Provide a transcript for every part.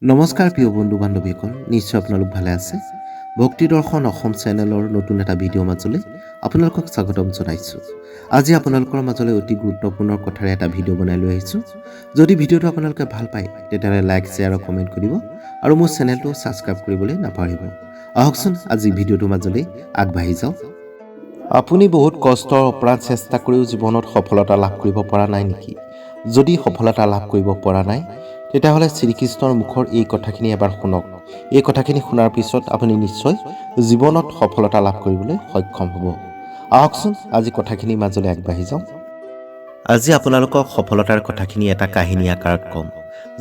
নমস্কাৰ প্ৰিয় বন্ধু বান্ধৱীসকল, নিশ্চয় আপোনালোক ভালে আছে। ভক্তি দৰ্শন অসম চেনেলৰ নতুন এটা ভিডিঅ' মাজলৈ আপোনালোকক স্বাগতম জনাইছোঁ। আজি আপোনালোকৰ মাজলৈ অতি গুৰুত্বপূৰ্ণ কথাৰে এটা ভিডিঅ' বনাই লৈ আহিছোঁ। যদি ভিডিঅ'টো আপোনালোকে ভাল পায় তেতিয়াহ'লে লাইক, শ্বেয়াৰ আৰু কমেণ্ট কৰিব আৰু মোৰ চেনেলটো ছাবস্ক্ৰাইব কৰিবলৈ নাপাহৰিব। আহকচোন আজি ভিডিঅ'টোৰ মাজলৈ আগবাঢ়ি যাওঁ। আপুনি বহুত কষ্টৰ অপ্ৰাণ চেষ্টা কৰিও জীৱনত সফলতা লাভ কৰিব পৰা নাই নেকি? যদি সফলতা লাভ কৰিব পৰা নাই তেতিয়াহ'লে শ্ৰীকৃষ্ণৰ মুখৰ এই কথাখিনি এবাৰ শুনক। এই কথাখিনি শুনাৰ পিছত আপুনি নিশ্চয় জীৱনত সফলতা লাভ কৰিবলৈ সক্ষম হ'ব। আহকচোন আজি কথাখিনিৰ মাজলৈ আগবাঢ়ি যাওঁ। আজি আপোনালোকক সফলতাৰ কথাখিনি এটা কাহিনী আকাৰত ক'ম।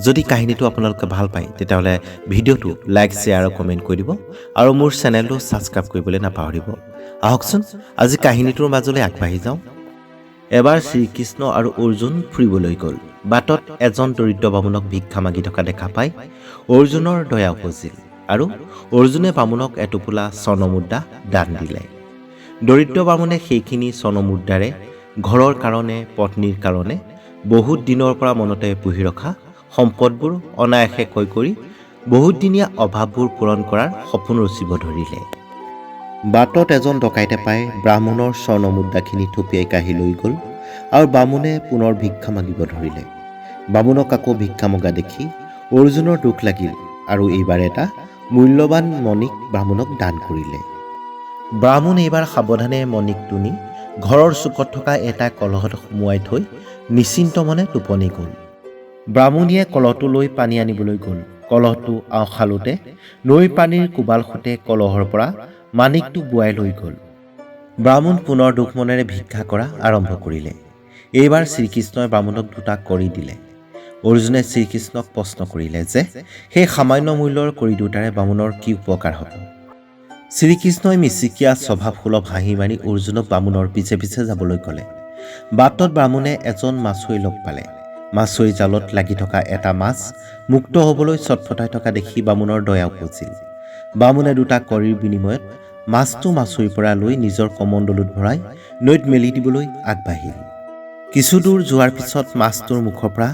যদি কাহিনীটো আপোনালোকে ভাল পায় তেতিয়াহ'লে ভিডিঅ'টো লাইক, শ্বেয়াৰ আৰু কমেণ্ট কৰি দিব আৰু মোৰ চেনেলটো ছাবস্ক্ৰাইব কৰিবলৈ নাপাহৰিব। আহকচোন আজি কাহিনীটোৰ মাজলৈ আগবাঢ়ি যাওঁ। এবাৰ শ্ৰীকৃষ্ণ আৰু অৰ্জুন ফুৰিবলৈ গ'ল। বাটত এজন দৰিদ্ৰ বামুণক ভিক্ষা মাগি থকা দেখা পাই অৰ্জুনৰ দয়া উপজিল আৰু অৰ্জুনে বামুণক এটোপোলা স্বৰ্ণমুদ্ৰা দান দিলে। দৰিদ্ৰ বামুণে সেইখিনি স্বৰ্ণমুদ্ৰাৰে ঘৰৰ কাৰণে, পত্নীৰ কাৰণে বহুত দিনৰ পৰা মনতে পুহি ৰখা সম্পদবোৰ অনায়াসে ক্ৰয় কৰি বহুতদিনীয়া অভাৱবোৰ পূৰণ কৰাৰ সপোন ৰচিব ধৰিলে। বাটত এজন ডকাইতে পাই ব্ৰাহ্মণৰ স্বৰ্ণমুদ্ৰাখিনি থপিয়াই কাঢ়ি লৈ গ'ল আৰু বামুণে পুনৰ ভিক্ষা মাগিব ধৰিলে। বামুণক আকৌ ভিক্ষা মগা দেখি অৰ্জুনৰ দুখ লাগিল আৰু এইবাৰ এটা মূল্যৱান মণিক ব্ৰাহ্মণক দান কৰিলে। ব্ৰাহ্মণ এইবাৰ সাৱধানে মণিকটো নি ঘৰৰ চুকত থকা এটা কলহত সুমুৱাই থৈ নিশ্চিন্ত মনে টোপনি গ'ল। ব্ৰাহ্মণীয়ে কলহটো লৈ পানী আনিবলৈ গ'ল। কলহটো আওখালোতে নৈৰ পানীৰ কোবাল সোঁতে কলহৰ পৰা মাণিকটো বোৱাই লৈ গ'ল। ব্ৰাহ্মণ পুনৰ দুখ মনেৰে ভিক্ষা কৰা আৰম্ভ কৰিলে। এইবাৰ শ্ৰীকৃষ্ণই ব্ৰাহ্মণক দুটা কৰি দিলে। অৰ্জুনে শ্ৰীকৃষ্ণক প্ৰশ্ন কৰিলে যে সেই সামান্য মূল্যৰ কৰি দুটাৰে বামুণৰ কি উপকাৰ হ'ব? শ্ৰীকৃষ্ণই মিচিকীয়া স্বভাৱসুলভ হাঁহি মাৰি অৰ্জুনক বামুণৰ পিছে পিছে যাবলৈ ক'লে। বাটত ব্ৰাহ্মণে এজন মাছুৱৈ লগ পালে। মাছুৱৈ জালত লাগি থকা এটা মাছ মুক্ত হ'বলৈ চটফটাই থকা দেখি বামুণৰ দয়া উপজিল। বামুণে দুটা কৰিৰ বিনিময়ত মাছটো মাছুৱৈৰ পৰা লৈ নিজৰ কমণ্ডলুত ভৰাই নৈত মেলি দিবলৈ আগবাঢ়িল। কিছু দূৰ যোৱাৰ পিছত মাছটোৰ মুখৰ পৰা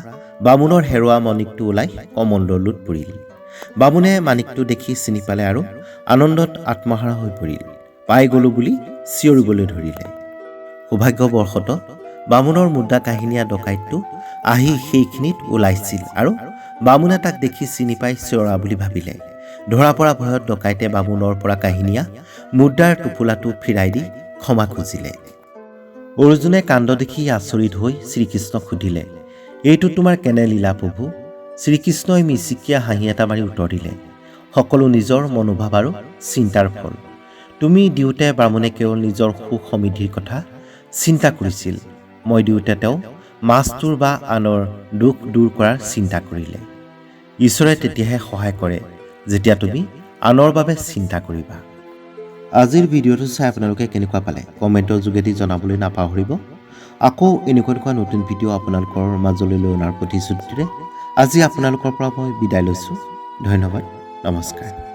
বামুণৰ হেৰুৱা মণিকটো ওলাই কমণ্ডলুত পৰিল। বামুণে মাণিকটো দেখি চিনি পালে আৰু আনন্দত আত্মহাৰা হৈ পৰিল। পাই গ'লো বুলি চিঞৰিবলৈ ধৰিলে। সৌভাগ্যবশতঃ বামুণৰ মুদ্ৰা কাহিনীয়া ডকাইতটো আহি সেইখিনিত ওলাইছিল আৰু বামুণে তাক দেখি চিনি পাই চিঞৰা বুলি ভাবিলে। ধৰা পৰা ভয়ত ডকাইতে বামুণৰ পৰা কাহিনীয়া মুদ্ৰাৰ টোপোলাটো ফিৰাই দি ক্ষমা খুজিলে। অৰ্জুনে কাণ্ড দেখি আচৰিত হৈ শ্ৰীকৃষ্ণক সুধিলে, এইটো তোমাৰ কেনে লীলা প্ৰভু? শ্ৰীকৃষ্ণই মিচিকীয়া হাঁহি এটা মাৰি উত্তৰ দিলে, সকলো নিজৰ মনোভাৱ আৰু চিন্তাৰ ফল। তুমি দিওঁতে ব্ৰাহ্মণে কেৱল নিজৰ সুখ সমৃদ্ধিৰ কথা চিন্তা কৰিছিল। মই দিওঁতে তেওঁ মাছটোৰ বা আনৰ দুখ দূৰ কৰাৰ চিন্তা কৰিলে। ঈশ্বৰে তেতিয়াহে সহায় কৰে যেতিয়া তুমি আনৰ বাবে চিন্তা কৰিবা। আজিৰ ভিডিঅ'টো চাই আপোনালোকে কেনেকুৱা পালে কমেণ্টৰ যোগেদি জনাবলৈ নাপাহৰিব। আকৌ এনেকুৱা নতুন ভিডিঅ' আপোনালোকৰ মাজলৈ লৈ অনাৰ প্ৰতিশ্ৰুতিৰে আজি আপোনালোকৰ পৰা মই বিদায় লৈছোঁ। ধন্যবাদ, নমস্কাৰ।